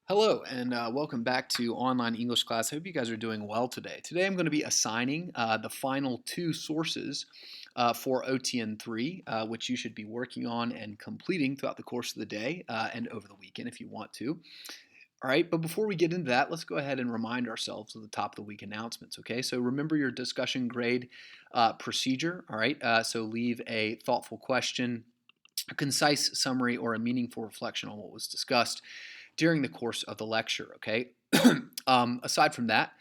Hello, and welcome back to online English class. I hope you guys are doing well today. Today I'm going to be assigning the final two sources for OTN 3, which you should be working on and completing throughout the course of the day and over the weekend if you want to. All right, but before we get into that, let's go ahead and remind ourselves of the top of the week announcements, okay? So remember your discussion grade procedure, all right? So leave a thoughtful question, a concise summary, or a meaningful reflection on what was discussed during the course of the lecture, okay? Aside from that,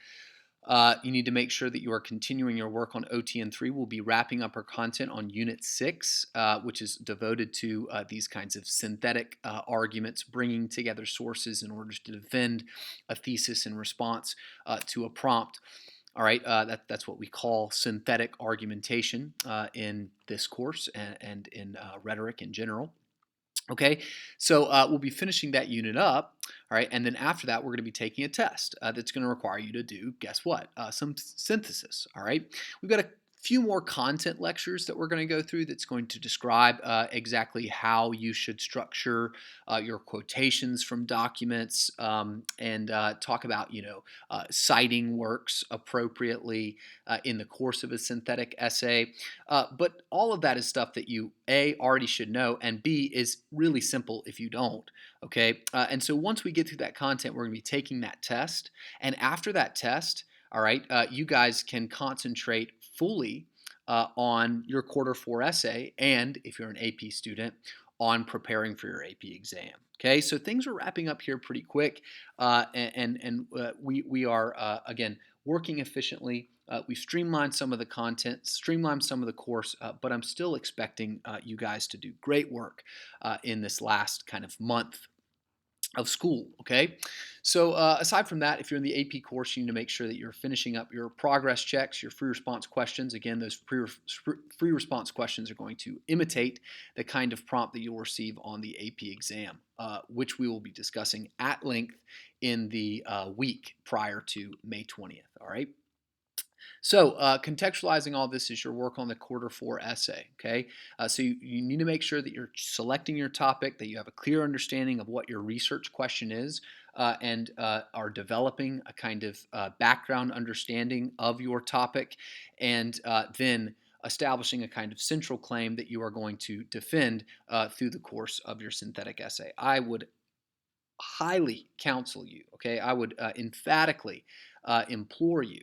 you need to make sure that you are continuing your work on OTN 3. We'll be wrapping up our content on Unit 6, which is devoted to these kinds of synthetic arguments, bringing together sources in order to defend a thesis in response to a prompt. All right, that's what we call synthetic argumentation in this course and in rhetoric in general. Okay, so we'll be finishing that unit up, all right, and then after that, we're going to be taking a test that's going to require you to do, guess what, some synthesis, all right? We've got a few more content lectures that we're going to go through that's going to describe exactly how you should structure your quotations from documents and talk about, citing works appropriately in the course of a synthetic essay. But all of that is stuff that you, A, already should know, and B, is really simple if you don't, okay? And so once we get through that content, we're going to be taking that test. And after that test, all right, you guys can concentrate fully on your quarter 4 essay, and if you're an AP student, on preparing for your AP exam. Okay, so things are wrapping up here pretty quick, we are again working efficiently. We've streamlined some of the content, streamlined some of the course, but I'm still expecting you guys to do great work in this last kind of month of school, okay? So aside from that, if you're in the AP course, you need to make sure that you're finishing up your progress checks, your free response questions. Again, those free response questions are going to imitate the kind of prompt that you'll receive on the AP exam, which we will be discussing at length in the week prior to May 20th, all right? So, contextualizing all this is your work on the quarter 4 essay, okay? So you need to make sure that you're selecting your topic, that you have a clear understanding of what your research question is, and are developing a kind of background understanding of your topic, and then establishing a kind of central claim that you are going to defend through the course of your synthetic essay. I would highly counsel you, okay? I would emphatically implore you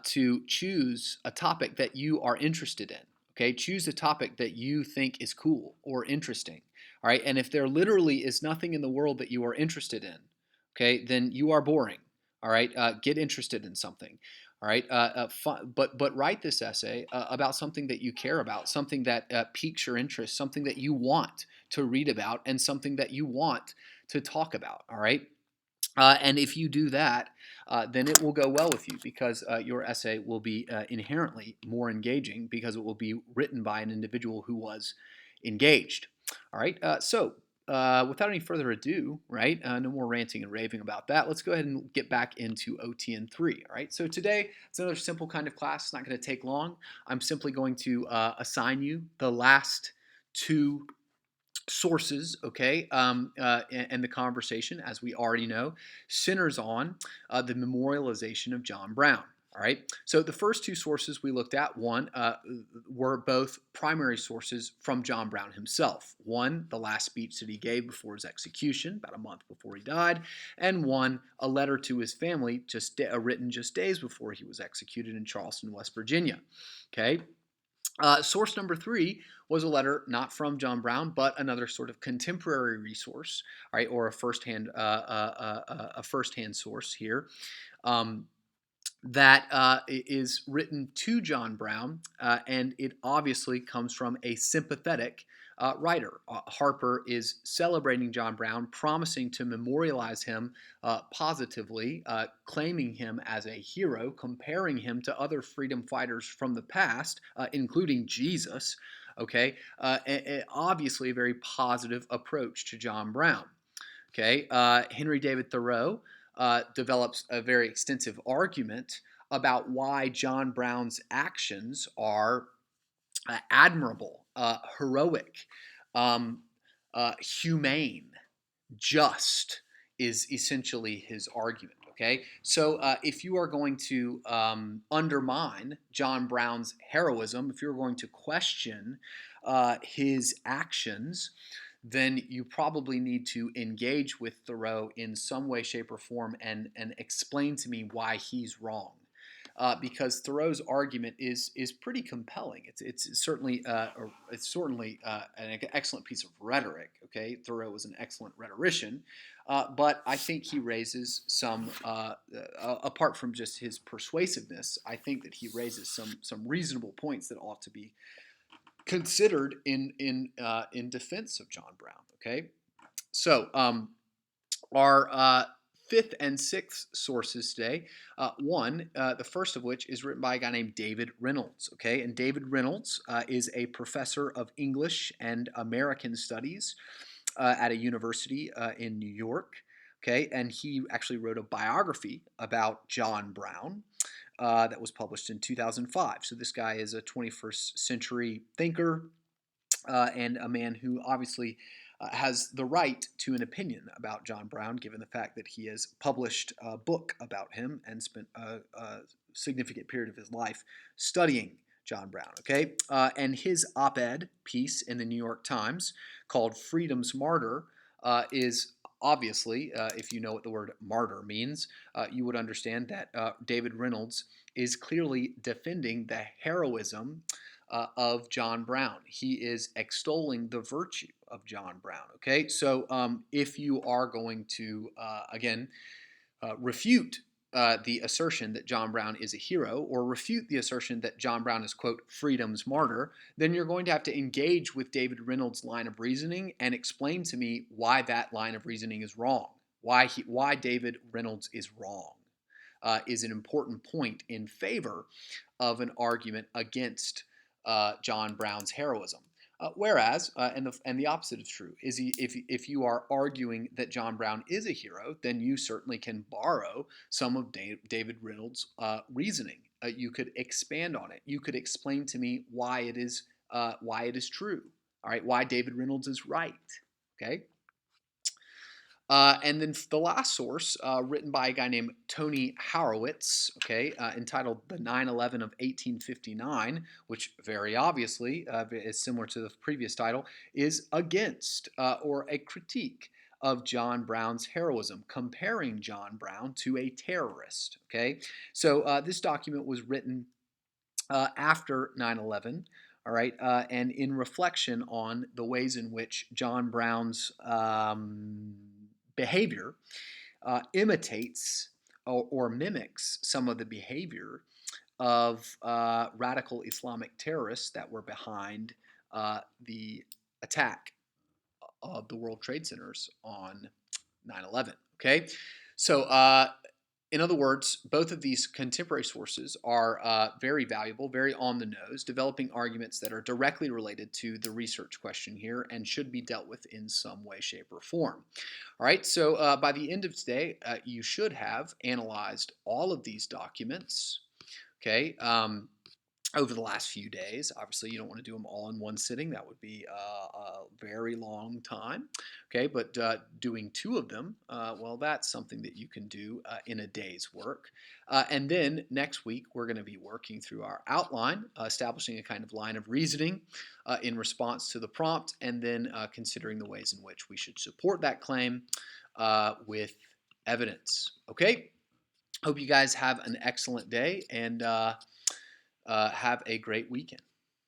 to choose a topic that you are interested in. Okay, choose a topic that you think is cool or interesting. All right, and if there literally is nothing in the world that you are interested in, okay, then you are boring. All right, get interested in something. All right, but write this essay about something that you care about, something that piques your interest, something that you want to read about, and something that you want to talk about. All right. And if you do that, then it will go well with you because your essay will be inherently more engaging because it will be written by an individual who was engaged. All right. Without any further ado, right? No more ranting and raving about that. Let's go ahead and get back into OTN 3. All right. So today it's another simple kind of class. It's not going to take long. I'm simply going to assign you the last two sources, okay, and the conversation, as we already know, centers on the memorialization of John Brown. All right. So the first two sources we looked at, one, were both primary sources from John Brown himself. One, the last speech that he gave before his execution, about a month before he died, and one, a letter to his family, written just days before he was executed in Charleston, West Virginia. Okay. Source number 3 was a letter not from John Brown, but another sort of contemporary resource, right, or a firsthand source here. That is written to John Brown, and it obviously comes from a sympathetic writer. Harper is celebrating John Brown, promising to memorialize him positively, claiming him as a hero, comparing him to other freedom fighters from the past, including Jesus. Okay, obviously a very positive approach to John Brown. Okay, Henry David Thoreau develops a very extensive argument about why John Brown's actions are admirable, heroic, humane, just, is essentially his argument. Okay, so if you are going to undermine John Brown's heroism, if you're going to question his actions, then you probably need to engage with Thoreau in some way, shape, or form and explain to me why he's wrong. Because Thoreau's argument is pretty compelling. It's certainly an excellent piece of rhetoric. Okay, Thoreau was an excellent rhetorician, but I think he raises some, apart from just his persuasiveness, I think that he raises some reasonable points that ought to be considered in defense of John Brown. Okay, so our fifth and sixth sources today. The first of which is written by a guy named David Reynolds. Okay, and David Reynolds is a professor of English and American Studies at a university in New York. Okay, and he actually wrote a biography about John Brown. That was published in 2005. So this guy is a 21st century thinker and a man who obviously has the right to an opinion about John Brown, given the fact that he has published a book about him and spent a significant period of his life studying John Brown. Okay, and his op-ed piece in the New York Times called "Freedom's Martyr" is obviously, if you know what the word martyr means, you would understand that David Reynolds is clearly defending the heroism of John Brown. He is extolling the virtue of John Brown. Okay, so if you are going to, again, refute the assertion that John Brown is a hero, or refute the assertion that John Brown is, quote, freedom's martyr, then you're going to have to engage with David Reynolds' line of reasoning and explain to me why that line of reasoning is wrong. Why David Reynolds is wrong is an important point in favor of an argument against John Brown's heroism. And the opposite is true. If you are arguing that John Brown is a hero, then you certainly can borrow some of David Reynolds' reasoning. You could expand on it. You could explain to me why it is true. All right, why David Reynolds is right. Okay. And then the last source, written by a guy named Tony Horowitz, okay, entitled "The 9/11 of 1859," which very obviously is similar to the previous title, is against or a critique of John Brown's heroism, comparing John Brown to a terrorist. Okay, so this document was written after 9/11. All right, and in reflection on the ways in which John Brown's behavior imitates or mimics some of the behavior of radical Islamic terrorists that were behind the attack of the World Trade Centers on 9/11. Okay, so in other words, both of these contemporary sources are very valuable, very on the nose, developing arguments that are directly related to the research question here and should be dealt with in some way, shape, or form. All right, so by the end of today, you should have analyzed all of these documents, okay, over the last few days. Obviously, you don't want to do them all in one sitting. That would be a very long time. Okay, but doing two of them, well, that's something that you can do in a day's work. And then next week, we're going to be working through our outline, establishing a kind of line of reasoning in response to the prompt, and then considering the ways in which we should support that claim with evidence. Okay, hope you guys have an excellent day and have a great weekend.